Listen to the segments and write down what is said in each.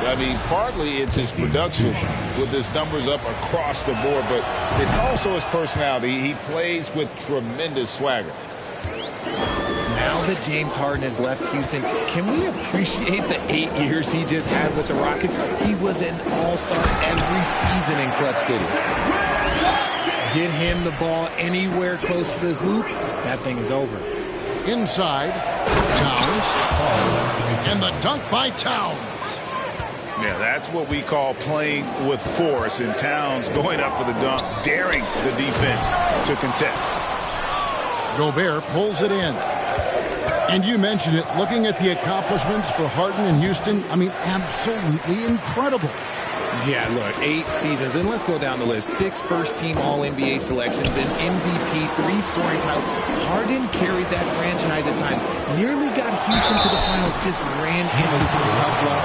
I mean, partly it's his production with his numbers up across the board, but it's also his personality. He plays with tremendous swagger. Now that James Harden has left Houston, can we appreciate the 8 years he just had with the Rockets? He was an all-star every season in Clutch City. Get him the ball anywhere close to the hoop, that thing is over. Inside, Towns, and the dunk by Towns. Yeah, that's what we call playing with force, and Towns going up for the dunk, daring the defense to contest. Gobert pulls it in. And you mentioned it, looking at the accomplishments for Harden in Houston, I mean, absolutely incredible. Yeah, look, 8 seasons, and let's go down the list. 6 first-team All-NBA selections, an MVP, 3 scoring titles. Harden carried that franchise at times. Nearly got Houston to the finals, just ran into some tough luck.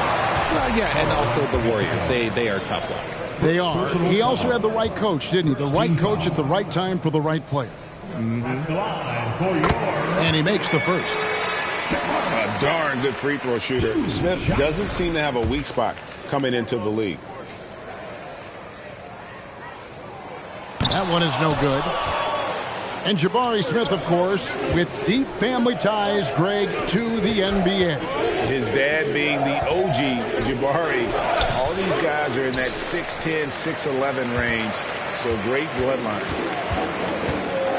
Well, yeah, and also the Warriors. They are tough luck. They are. He also had the right coach, didn't he? The right coach at the right time for the right player. And he makes the first. A darn good free throw shooter. Smith doesn't seem to have a weak spot coming into the league. That one is no good. And Jabari Smith, of course, with deep family ties, Greg, to the NBA. His dad being the OG Jabari. All these guys are in that 6'10", 6'11" range. So great bloodline.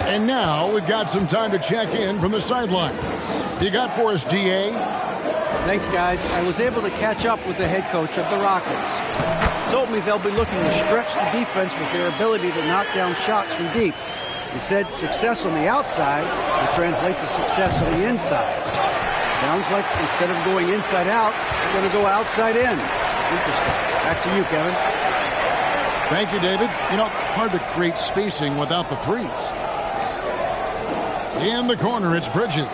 And now we've got some time to check in from the sidelines. You got for us, D.A.? Thanks, guys. I was able to catch up with the head coach of the Rockets. Told me they'll be looking to stretch the defense with their ability to knock down shots from deep. He said success on the outside will translate to success on the inside. Sounds like instead of going inside out, they're going to go outside in. Interesting. Back to you, Kevin. Thank you, David. You know, hard to create spacing without the threes. In the corner, it's Bridges.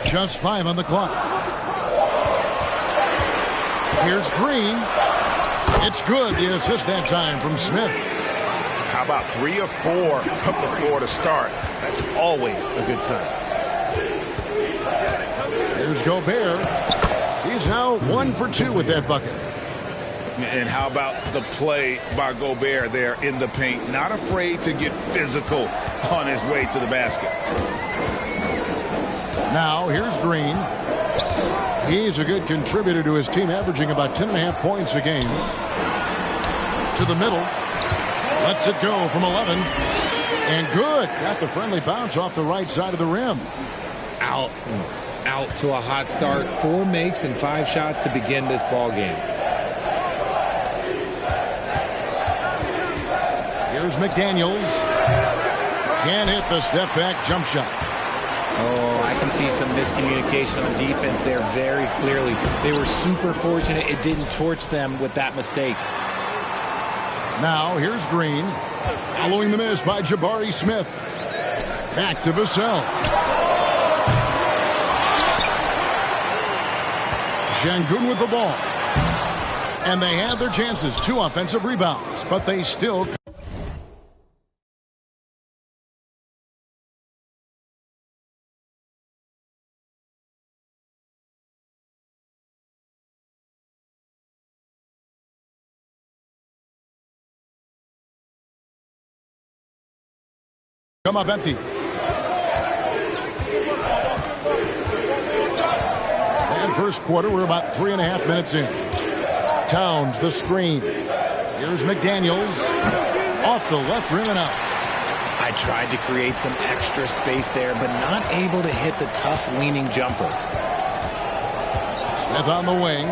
Just 5 on the clock. Here's Green. It's good. The assist that time from Smith. How about 3 or 4 from the floor to start? That's always a good sign. Here's Gobert. He's now 1 for 2 with that bucket. And how about the play by Gobert there in the paint? Not afraid to get physical on his way to the basket. Now here's Green. He's a good contributor to his team, averaging about 10.5 points a game. To the middle. Lets it go from 11. And good. Got the friendly bounce off the right side of the rim. Out to a hot start. 4 makes and 5 shots to begin this ball game. Here's McDaniels. Can't hit the step-back jump shot. Oh, I can see some miscommunication on defense there very clearly. They were super fortunate it didn't torch them with that mistake. Now, here's Green. Following the miss by Jabari Smith. Back to Vassell. Şengün with the ball. And they had their chances. 2 offensive rebounds, but they still... come up empty. And first quarter, we're about 3.5 minutes in. Towns, the screen. Here's McDaniels. Off the left rim and out. I tried to create some extra space there, but not able to hit the tough leaning jumper. Smith on the wing.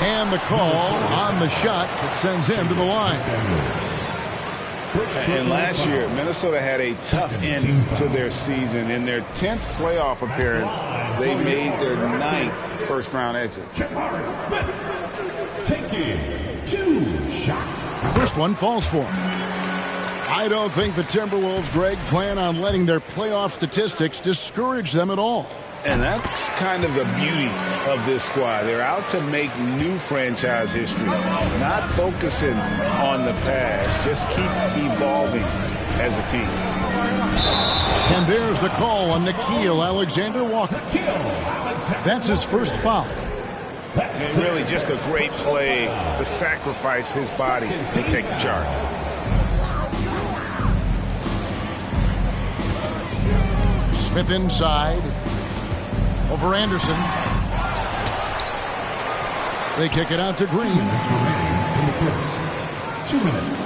And the call on the shot that sends him to the line. And last year, Minnesota had a tough end to their season. In their 10th playoff appearance, they made their 9th first-round exit. Taking 2 shots. First one falls for him. I don't think the Timberwolves, Greg, plan on letting their playoff statistics discourage them at all. And that's kind of the beauty of this squad. They're out to make new franchise history, not focusing on the past. Just keep evolving. as a team. And there's the call on Nickeil Alexander-Walker. That's his first foul. And really just a great play to sacrifice his body and take the charge. Smith inside. Over Anderson. They kick it out to Green. 2 minutes.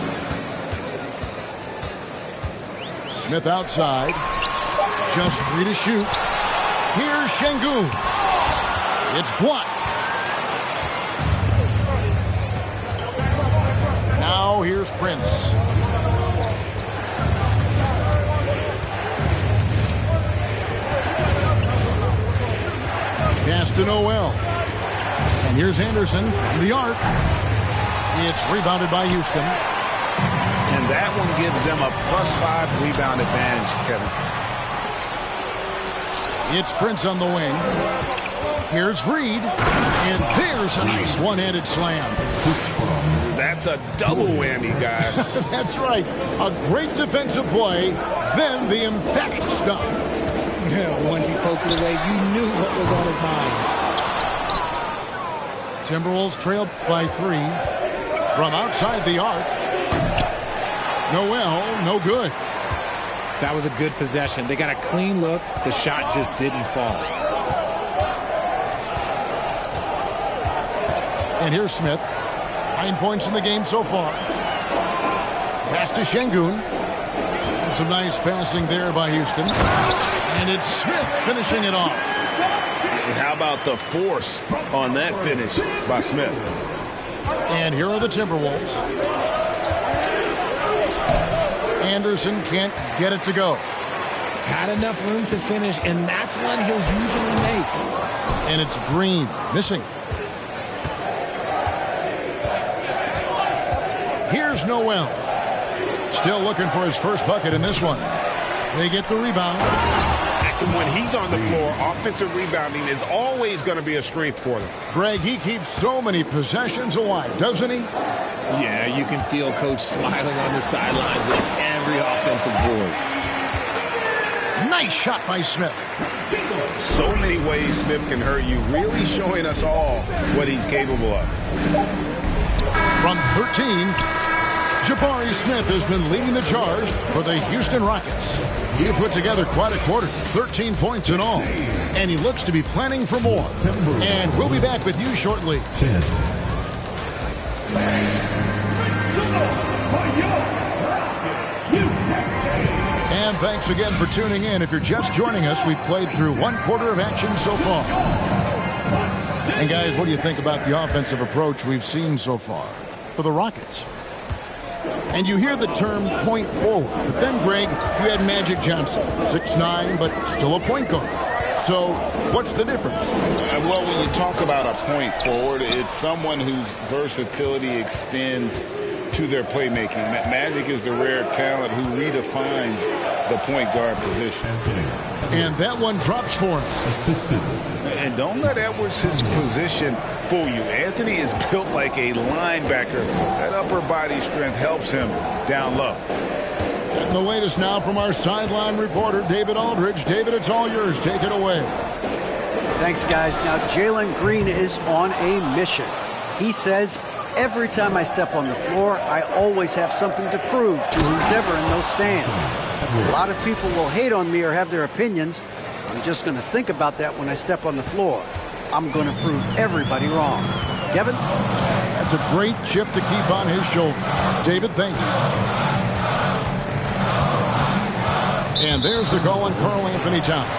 Smith outside. Just 3 to shoot. Here's Şengün. It's blocked. Now here's Prince. Pass to Noel. And here's Anderson from the arc. It's rebounded by Houston. And that one gives them a +5 rebound advantage, Kevin. It's Prince on the wing. Here's Reed. And there's a nice one-handed slam. That's a double whammy, guys. That's right. A great defensive play, then the emphatic stuff. Yeah, once he poked it away, you knew what was on his mind. Timberwolves trailed by 3 from outside the arc. Noel, no good. That was a good possession. They got a clean look. The shot just didn't fall. And here's Smith. 9 points in the game so far. Pass to Şengün. And some nice passing there by Houston. And it's Smith finishing it off. And how about the force on that finish by Smith? And here are the Timberwolves. Anderson can't get it to go. Had enough room to finish, and that's one he'll usually make. And it's Green missing. Here's Noel. Still looking for his first bucket in this one. They get the rebound. And when he's on the floor, offensive rebounding is always going to be a strength for them. Greg, he keeps so many possessions alive, doesn't he? Yeah, you can feel Coach smiling on the sidelines with every offensive board. Nice shot by Smith. So many ways Smith can hurt you, really showing us all what he's capable of. From 13, Jabari Smith has been leading the charge for the Houston Rockets. He put together quite a quarter, 13 points in all. And he looks to be planning for more. And we'll be back with you shortly. And thanks again for tuning in. If you're just joining us, we've played through 1 quarter of action so far. And guys, what do you think about the offensive approach we've seen so far for the Rockets? And you hear the term point forward. But then, Greg, you had Magic Johnson, 6'9", but still a point guard. So what's the difference? Well, when you talk about a point forward, it's someone whose versatility extends to their playmaking. Magic is the rare talent who redefined the point guard position. And that one drops for him. And don't let Edwards' position fool you. Anthony is built like a linebacker. That upper body strength helps him down low. And the latest now from our sideline reporter, David Aldridge. David, it's all yours. Take it away. Thanks, guys. Now, Jalen Green is on a mission. He says, every time I step on the floor, I always have something to prove to who's ever in those stands. A lot of people will hate on me or have their opinions. I'm just going to think about that when I step on the floor. I'm going to prove everybody wrong. Kevin? That's a great chip to keep on his shoulder. David, thanks. And there's the call on Karl Anthony Towns.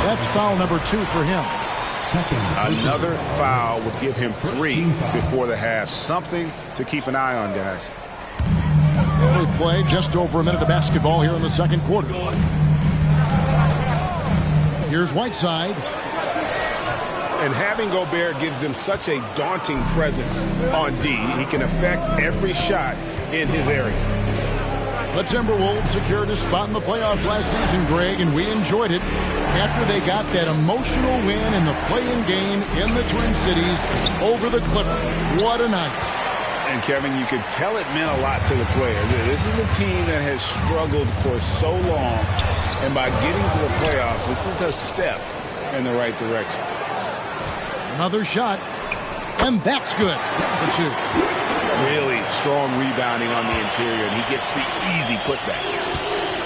That's foul number 2 for him. Another foul would give him 3 before the half. Something to keep an eye on, guys. And we play just over a minute of basketball here in the second quarter. Here's Whiteside. And having Gobert gives them such a daunting presence on D. He can affect every shot in his area. The Timberwolves secured a spot in the playoffs last season, Greg, and we enjoyed it after they got that emotional win in the play-in game in the Twin Cities over the Clippers. What a night. And Kevin, you could tell it meant a lot to the players. This is a team that has struggled for so long, and by getting to the playoffs, this is a step in the right direction. Another shot, and that's good for two. Really strong rebounding on the interior, and he gets the easy putback.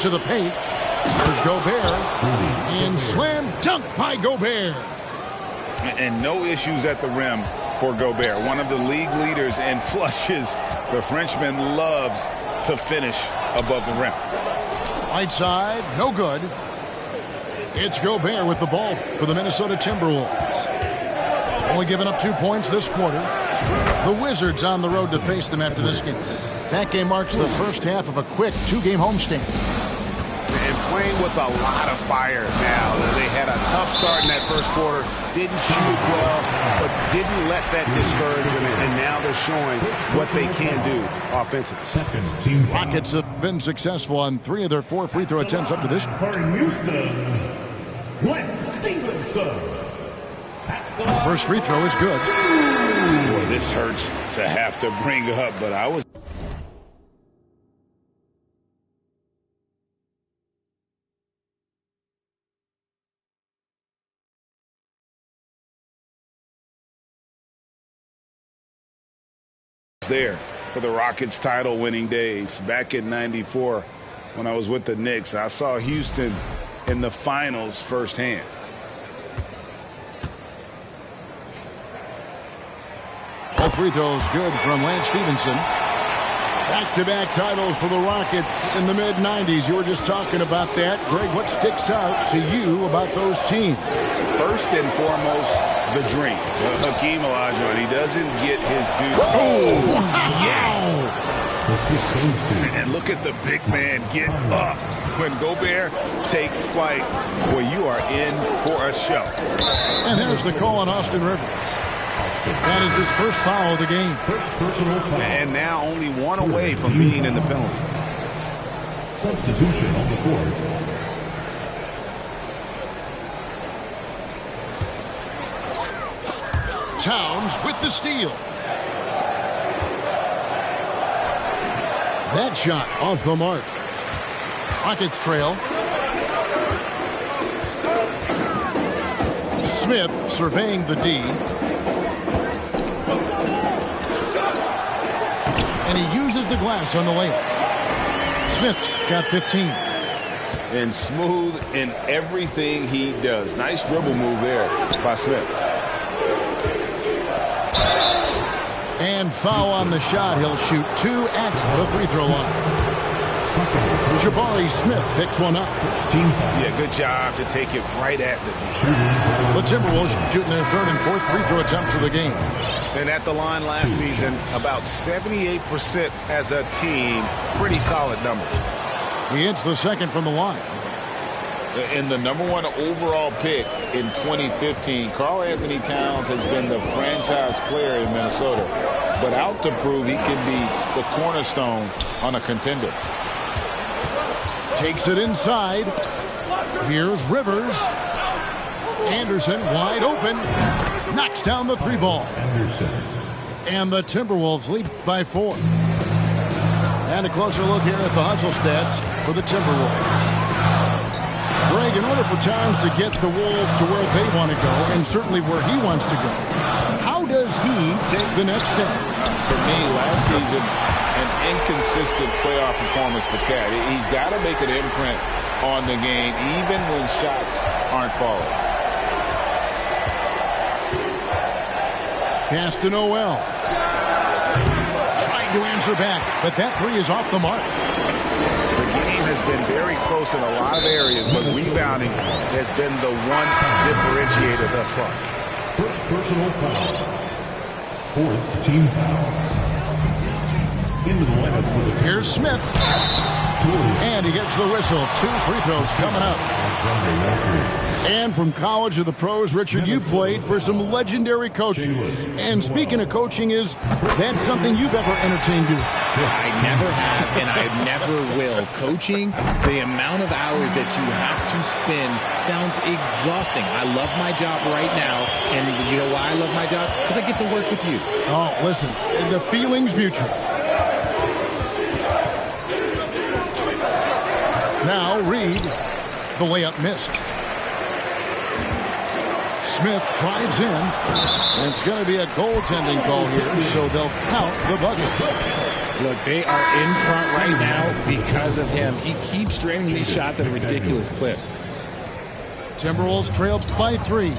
To the paint. There's Gobert. And slam dunk by Gobert. And no issues at the rim for Gobert. One of the league leaders in flushes. The Frenchman loves to finish above the rim. Right side, no good. It's Gobert with the ball for the Minnesota Timberwolves. Only giving up 2 points this quarter. The Wizards on the road to face them after this game. That game marks the first half of a quick 2-game homestand. And playing with a lot of fire now. They had a tough start in that first quarter. Didn't shoot well, but didn't let that discourage them. And now they're showing what they can do offensively. Rockets have been successful on 3 of their 4 free throw attempts up to this point. First free throw is good. Boy, this hurts to have to bring up, but I was there for the Rockets title winning days back in '94 when I was with the Knicks. I saw Houston in the finals firsthand. All free throws good from Lance Stevenson. Back-to-back titles for the Rockets in the mid-'90s. You were just talking about that. Greg, what sticks out to you about those teams? First and foremost, the dream. Hakeem Olajuwon, he doesn't get his due. Oh, yes! And look at the big man get up. When Gobert takes flight, boy, you are in for a show. And there's the call on Austin Rivers. That is his first foul of the game. And now only one away from being in the penalty. Substitution on the court. Towns with the steal. That shot off the mark. Rockets trail. Smith surveying the D. And he uses the glass on the layup. Smith's got 15. And smooth in everything he does. Nice dribble move there by Smith. And foul on the shot. He'll shoot 2 at the free throw line. Jabari Smith picks one up. Yeah, good job to take it right at the D. The Timberwolves shooting their 3rd and 4th free throw attempts of the game. And at the line last season, about 78% as a team. Pretty solid numbers. He hits the second from the line. In the #1 overall pick in 2015, Karl Anthony Towns has been the franchise player in Minnesota, but out to prove he can be the cornerstone on a contender. Takes it inside. Here's Rivers. Anderson wide open. Knocks down the 3 ball. And the Timberwolves lead by 4. And a closer look here at the hustle stats for the Timberwolves. Greg, in order for Towns to get the Wolves to where they want to go, and certainly where he wants to go, how does he take the next step? For me, last season, an inconsistent playoff performance for Cat. He's got to make an imprint on the game, even when shots aren't falling. Pass to Noel. Trying to answer back, but that 3 is off the mark. The game has been very close in a lot of areas, but rebounding has been the one differentiator thus far. First personal foul. 4th team foul. Into the lineup for the Here's Smith. And he gets the whistle. 2 free throws coming up. And from college to the pros, Richard, you played for some legendary coaches. And speaking of coaching, is that something you've ever entertained doing? I never have, and I never will. Coaching, the amount of hours that you have to spend sounds exhausting. I love my job right now, and you know why I love my job? Because I get to work with you. Oh, listen, the feeling's mutual. Now Reed, the layup missed. Smith drives in. And it's going to be a goaltending call here, so they'll count the bucket. Look, they are in front right now because of him. He keeps draining these shots at a ridiculous clip. Timberwolves trail by 3.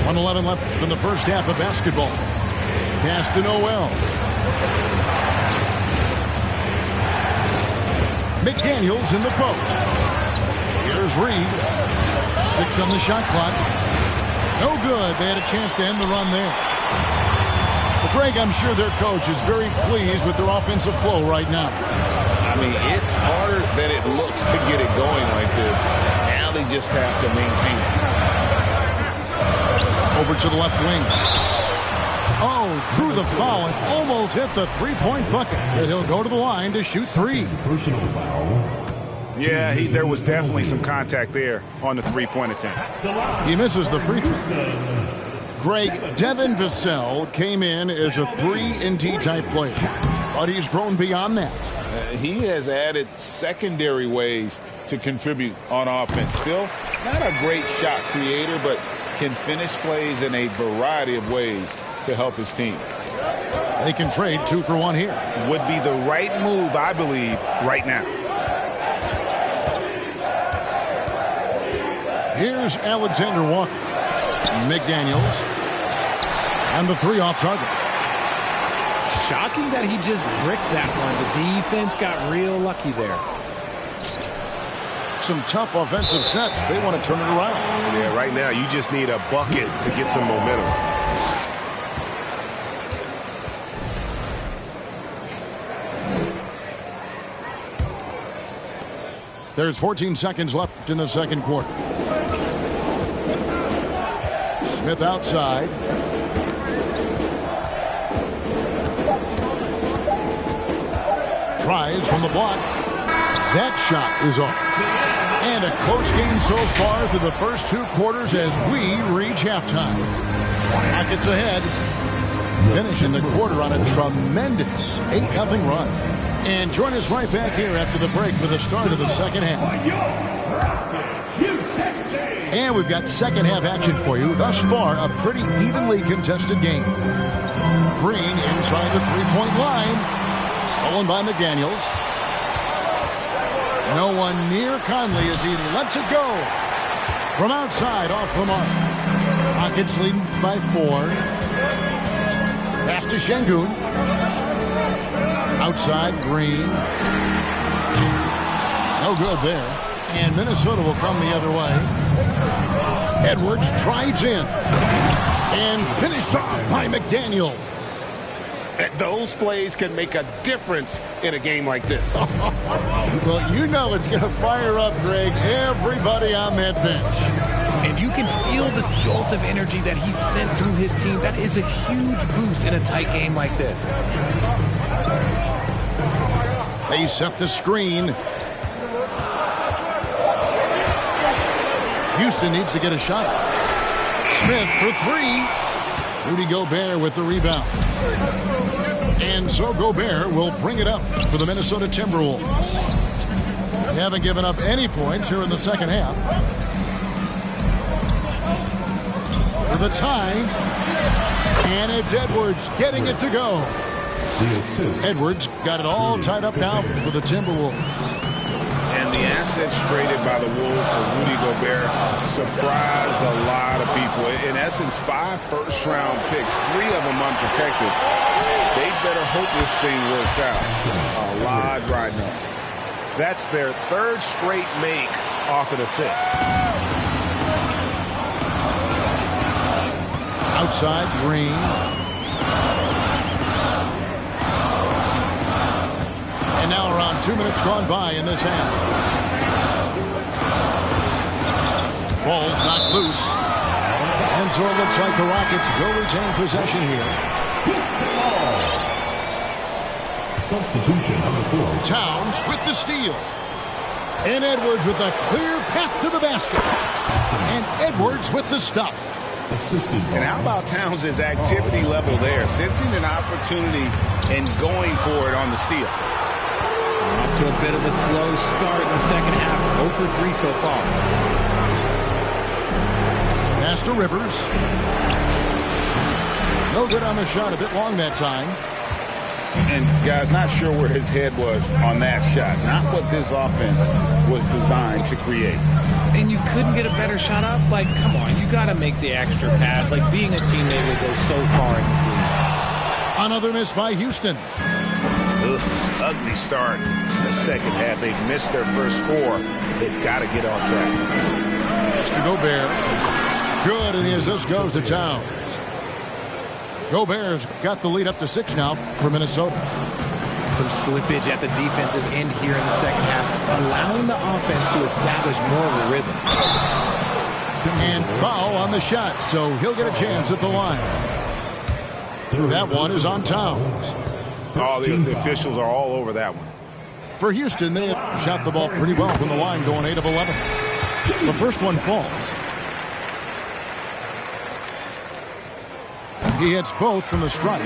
.111 left in the first half of basketball. Pass to Noel. McDaniels in the post. Here's Reed. 6 on the shot clock. No good. They had a chance to end the run there. Well, Greg, I'm sure their coach is very pleased with their offensive flow right now. I mean, it's harder than it looks to get it going like this. Now they just have to maintain it. Over to the left wing. Oh, drew the foul and almost hit the three-point bucket. And he'll go to the line to shoot 3. Personal foul. Yeah, there was definitely some contact there on the three-point attempt. He misses the free throw. Greg, Devin Vassell came in as a 3-and-D type player, but he's grown beyond that. He has added secondary ways to contribute on offense. Still not a great shot creator, but can finish plays in a variety of ways to help his team. They can trade 2 for 1 here. Would be the right move, I believe, right now. Here's Alexander Walker. McDaniels. And the 3 off target. Shocking that he just bricked that one. The defense got real lucky there. Some tough offensive sets. They want to turn it around. Yeah, right now you just need a bucket to get some momentum. There's 14 seconds left in the second quarter. Smith outside. Tries from the block. That shot is off. And a close game so far through the first 2 quarters as we reach halftime. Rockets ahead. Finishing the quarter on a tremendous 8-0 run. And join us right back here after the break for the start of the second half. And we've got second half action for you. Thus far, a pretty evenly contested game. Green inside the three-point line. Stolen by McDaniels. No one near Conley as he lets it go. From outside, off the mark. Rockets leading by 4. Pass to Şengün. Outside, Green. No good there. And Minnesota will come the other way. Edwards drives in. And finished off by McDaniels. Those plays can make a difference in a game like this. Well, you know it's going to fire up, Greg, everybody on that bench. And you can feel the jolt of energy that he sent through his team. That is a huge boost in a tight game like this. They set the screen. Houston needs to get a shot. Smith for 3. Rudy Gobert with the rebound. And so Gobert will bring it up for the Minnesota Timberwolves. They haven't given up any points here in the second half. For the tie. And it's Edwards getting it to go. Edwards got it all tied up now for the Timberwolves. And the assets traded by the Wolves for Rudy Gobert surprised a lot of people. In essence, 5 first-round picks, 3 of them unprotected. They better hope this thing works out. A lot riding on. That's their 3rd straight make off an assist. Outside, Green. And now around 2 minutes gone by in this half. Ball's knocked loose. And so it looks like the Rockets will retain possession here. Substitution number 4. Towns with the steal. And Edwards with a clear path to the basket. And Edwards with the stuff. And how about Towns' activity level there? Sensing an opportunity and going for it on the steal. Off to a bit of a slow start in the second half. 0 for 3 so far. Pass to Rivers. No good on the shot. A bit long that time. And, guys, not sure where his head was on that shot. Not what this offense was designed to create. And you couldn't get a better shot off? Like, come on, you got to make the extra pass. Like, being a teammate will go so far in this league. Another miss by Houston. Ugly start to the second half. They've missed their first 4. They've got to get on track. Mr. Gobert. Good, and the assist goes to Towns. Gobert's got the lead up to 6 now for Minnesota. Some slippage at the defensive end here in the second half, allowing the offense to establish more of a rhythm. And foul on the shot, so he'll get a chance at the line. That one is on Towns. Oh, the officials are all over that one. For Houston, they have shot the ball pretty well from the line, going 8 of 11. The first one falls. He hits both from the stripe.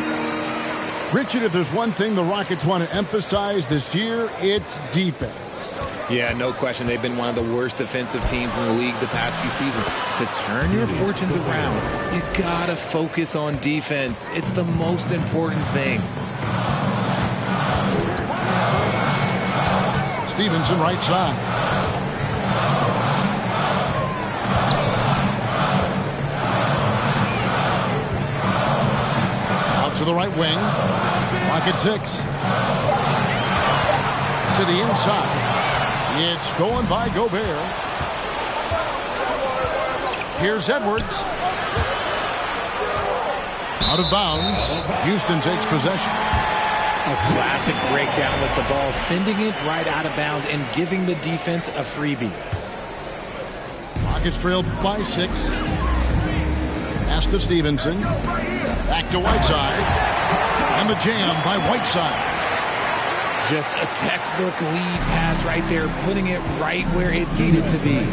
Richard, if there's one thing the Rockets want to emphasize this year, it's defense. Yeah, no question. They've been one of the worst defensive teams in the league the past few seasons. To turn your fortunes around, you got to focus on defense. It's the most important thing. Stevenson right side. Out to the right wing. Pocket 6. To the inside. It's stolen by Gobert. Here's Edwards. Out of bounds. Houston takes possession. A classic breakdown with the ball, sending it right out of bounds and giving the defense a freebie. Rockets trailed by 6. Pass to Stevenson. Back to Whiteside. And the jam by Whiteside. Just a textbook lead pass right there, putting it right where it needed to be.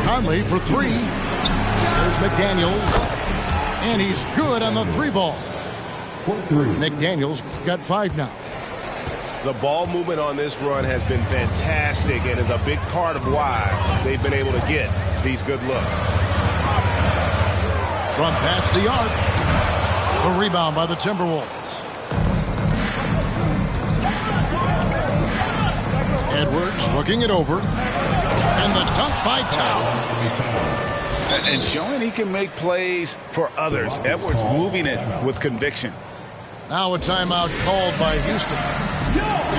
Conley for 3. There's McDaniels. And he's good on the 3 ball. McDaniels got 5 now. The ball movement on this run has been fantastic and is a big part of why they've been able to get these good looks. From past the arc. A rebound by the Timberwolves. Edwards looking it over. And the dunk by Towns. And showing he can make plays for others. Edwards moving it with conviction. Now a timeout called by Houston.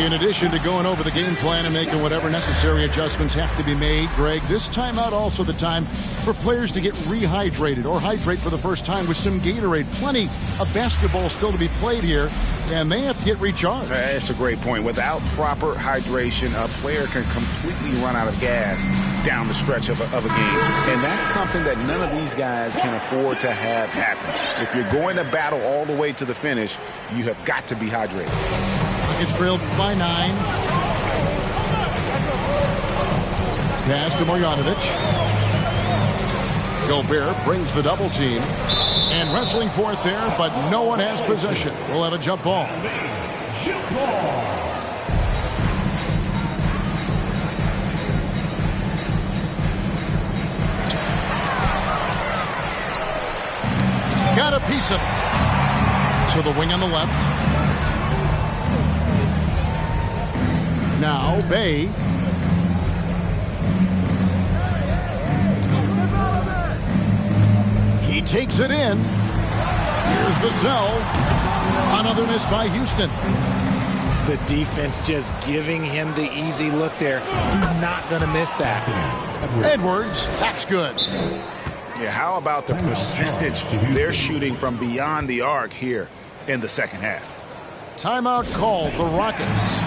In addition to going over the game plan and making whatever necessary adjustments have to be made, Greg, this timeout also the time for players to get rehydrated or hydrate for the first time with some Gatorade. Plenty of basketball still to be played here, and they have to get recharged. That's a great point. Without proper hydration, a player can completely run out of gas down the stretch of a game. And that's something that none of these guys can afford to have happen. If you're going to battle all the way to the finish, you have got to be hydrated. Rockets trailed by 9. Pass to Marjanovic. Gobert brings the double team. And wrestling for it there, but no one has possession. We'll have a jump ball. Got a piece of it. To the wing on the left. Now, Bay. He takes it in. Here's Vassell. Another miss by Houston. The defense just giving him the easy look there. He's not going to miss that. Edwards, that's good. Yeah, how about the percentage they're shooting from beyond the arc here in the second half? Timeout called, the Rockets.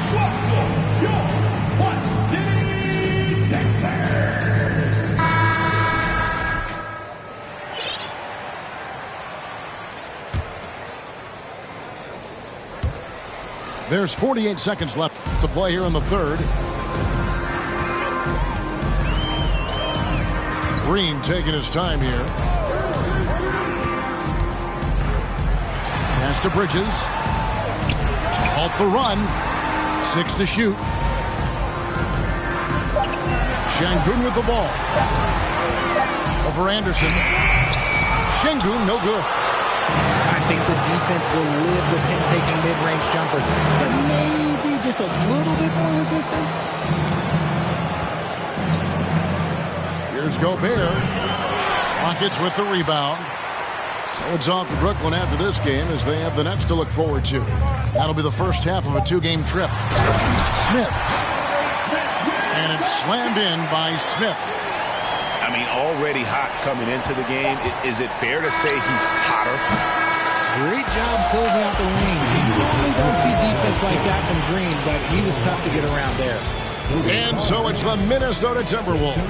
There's 48 seconds left to play here in the third. Green taking his time here. Pass to Bridges. To halt the run. 6 to shoot. Şengün with the ball. Over Anderson. Şengün, no good. I think the defense will live with him taking mid-range jumpers, but maybe just a little bit more resistance. Here's Gobert. Rockets with the rebound. So it's off to Brooklyn after this game as they have the Nets to look forward to. That'll be the first half of a 2-game trip. Smith. And it's slammed in by Smith. I mean, already hot coming into the game. Is it fair to say he's hotter? Great job closing out the range. You normally don't see defense like that from Green, but he was tough to get around there. And so it's the Minnesota Timberwolves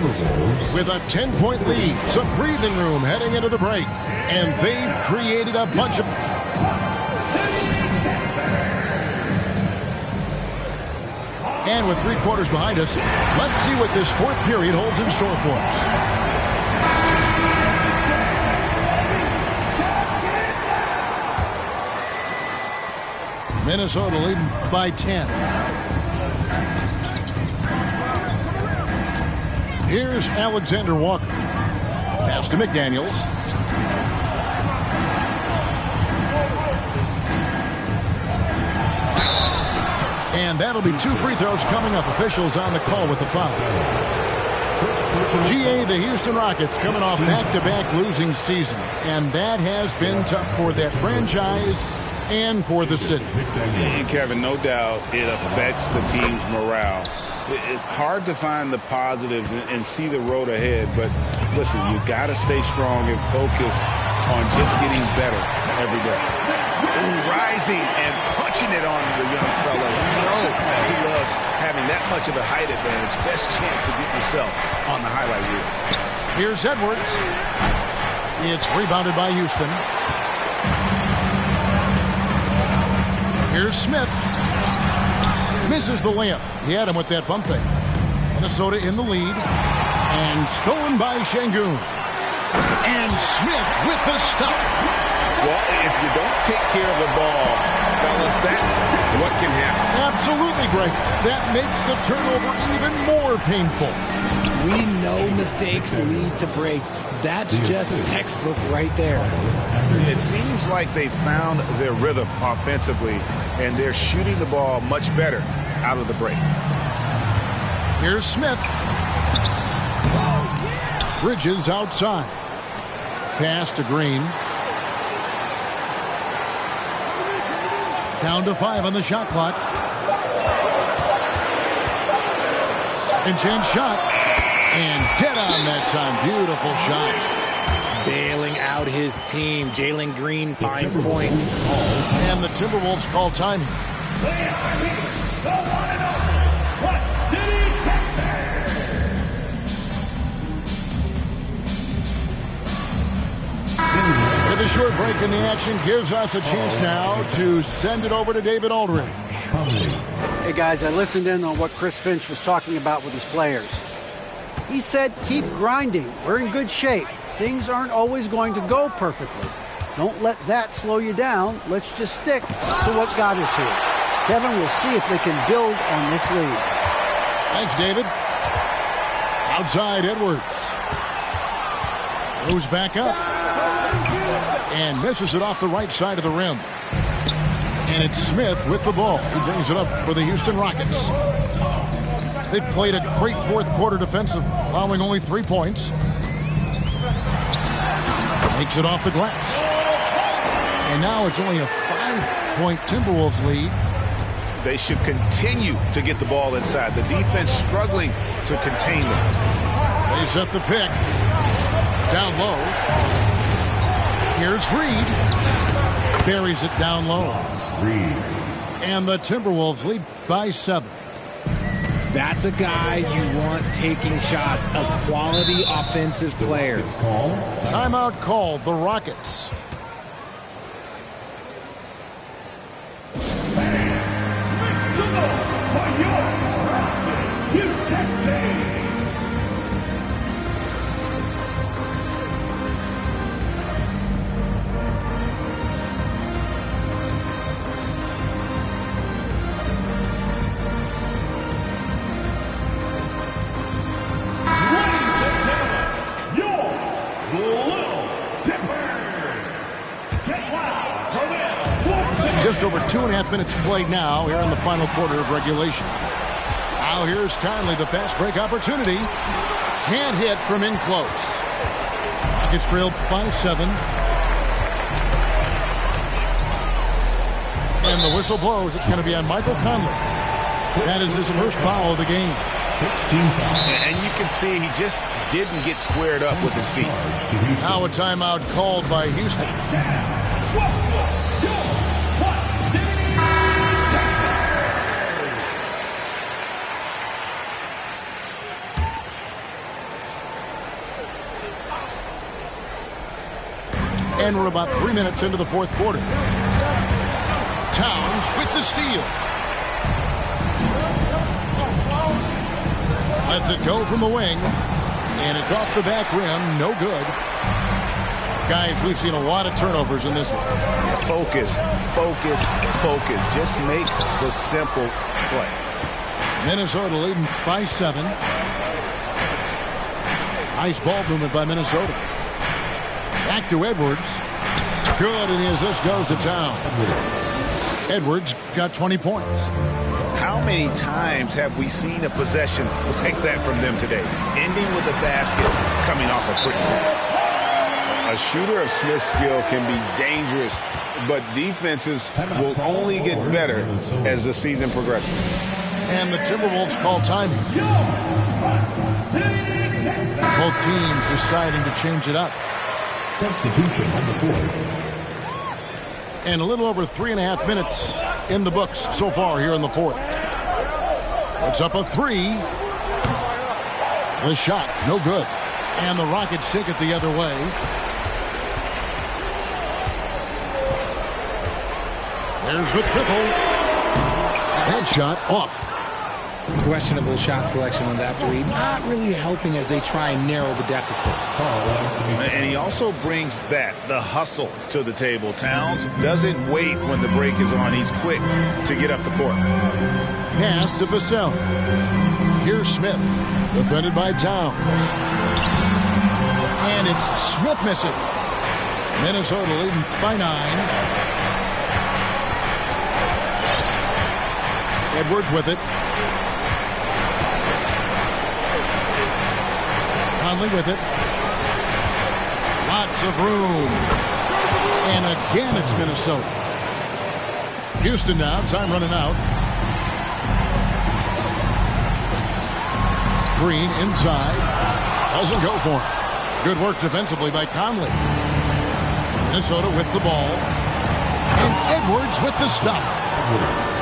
with a 10-point lead. Some breathing room heading into the break. And they've created a bunch of... And with 3 quarters behind us, let's see what this fourth period holds in store for us. Minnesota leading by 10. Here's Alexander Walker. Pass to McDaniels. And that'll be 2 free throws coming up. Officials on the call with the foul. GA, the Houston Rockets, coming off back-to-back losing seasons. And that has been tough for that franchise and for the city. And Kevin, no doubt it affects the team's morale. It's hard to find the positives and see the road ahead. But listen, you got to stay strong and focus on just getting better every day. Ooh, rising and punching it on the young fella. You know he loves having that much of a height advantage. Best chance to get yourself on the highlight reel. Here's Edwards. It's rebounded by Houston. Here's Smith. Misses the layup. He had him with that bump fake. Minnesota in the lead. And stolen by Şengün. And Smith with the stop. Well, if you don't take care of the ball, fellas, that's what can happen. Absolutely, Greg. That makes the turnover even more painful. We know mistakes lead to breaks. That's just a textbook right there. It seems like they found their rhythm offensively, and they're shooting the ball much better out of the break. Here's Smith. Bridges outside. Pass to Green. Down to 5 on the shot clock. Second chance shot. And dead on that time. Beautiful shot. Bailing out his team. Jalen Green finds points. And the Timberwolves call timing. With a short break in the action gives us a chance now to send it over to David Aldridge. Hey, guys, I listened in on what Chris Finch was talking about with his players. He said, keep grinding. We're in good shape. Things aren't always going to go perfectly. Don't let that slow you down. Let's just stick to what got us here. Kevin, we'll see if they can build on this lead. Thanks, David. Outside, Edwards. Goes back up. And misses it off the right side of the rim. And it's Smith with the ball. He brings it up for the Houston Rockets. They played a great fourth quarter defensive, allowing only 3 points. Makes it off the glass. And now it's only a 5-point Timberwolves lead. They should continue to get the ball inside. The defense struggling to contain them. They set the pick. Down low. Here's Reed. Buries it down low. And the Timberwolves lead by 7. That's a guy you want taking shots, a quality offensive player. Timeout called, the Rockets. 2.5 minutes played now here in the final quarter of regulation. Now here's Conley, the fast break opportunity. Can't hit from in close. Rockets trail by 7. And the whistle blows. It's going to be on Michael Conley. That is his first foul of the game. And you can see he just didn't get squared up with his feet. Now a timeout called by Houston. And we're about 3 minutes into the fourth quarter. Towns with the steal. Lets it go from the wing. And it's off the back rim. No good. Guys, we've seen a lot of turnovers in this one. Focus, focus, focus. Just make the simple play. Minnesota leading by 7. Nice ball movement by Minnesota. Back to Edwards. Good, and the assist goes to Town. Edwards got 20 points. How many times have we seen a possession like that from them today? Ending with a basket, coming off a pretty pass. A shooter of Smith's skill can be dangerous, but defenses will only get better as the season progresses. And the Timberwolves call timing. Both teams deciding to change it up. Substitution on the court. And a little over 3.5 minutes in the books so far here in the fourth. It's up a 3. The shot, no good. And the Rockets take it the other way. There's the triple. Headshot off. Questionable shot selection on that three. Not really helping as they try and narrow the deficit. And he also brings the hustle to the table. Towns doesn't wait when the break is on. He's quick to get up the court. Pass to Vassell. Here's Smith. Defended by Towns. And it's Smith missing. Minnesota leading by 9. Edwards with it. Conley with it. Lots of room. And again, it's Minnesota. Houston now. Time running out. Green inside. Doesn't go for him. Good work defensively by Conley. Minnesota with the ball. And Edwards with the stuff.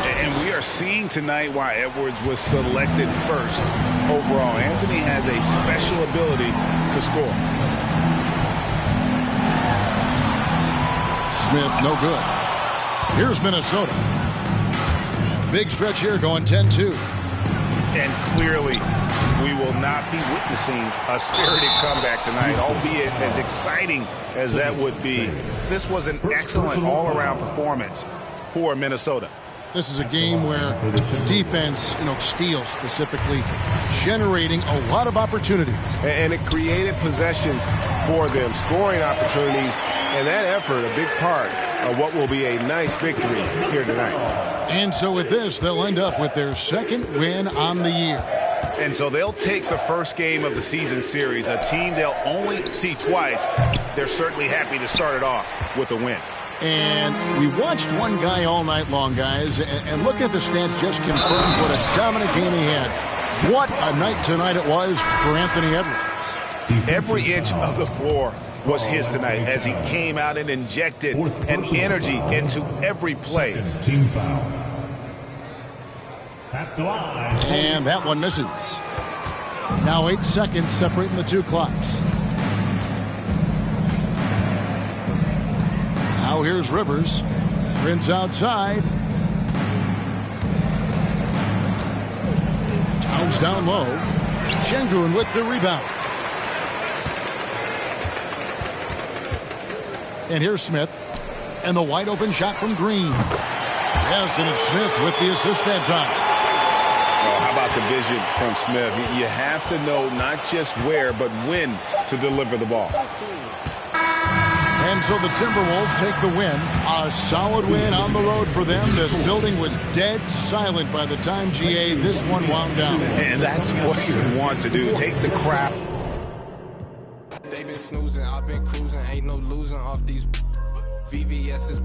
And we are seeing tonight why Edwards was selected first overall. Anthony has a special ability to score. Smith, no good. Here's Minnesota. Big stretch here going 10-2. And clearly, we will not be witnessing a spirited comeback tonight, albeit as exciting as that would be. This was an excellent all-around performance for Minnesota. This is a game where the defense, steals specifically, generating a lot of opportunities. And it created possessions for them, scoring opportunities, and that effort, a big part of what will be a nice victory here tonight. And so with this, they'll end up with their second win on the year. And so they'll take the first game of the season series, a team they'll only see twice. They're certainly happy to start it off with a win. And we watched one guy all night long, guys, and looking at the stats just confirms what a dominant game he had. What a night tonight it was for Anthony Edwards. Every inch of the floor was his tonight as he came out and injected an energy into every play. Team foul. At the line. And that one misses. Now 8 seconds separating the two clocks. Now here's Rivers. Prince outside. Towns down low. Şengün with the rebound. And here's Smith. And the wide open shot from Green. Yes, and it's Smith with the assist that time. Oh, how about the vision from Smith? You have to know not just where, but when to deliver the ball. And so the Timberwolves take the win. A solid win on the road for them. This building was dead silent by the time, GA, this one wound down. And that's what you want to do. Take the crap. They been snoozing, I've been cruising. Ain't no losing off these VVS's.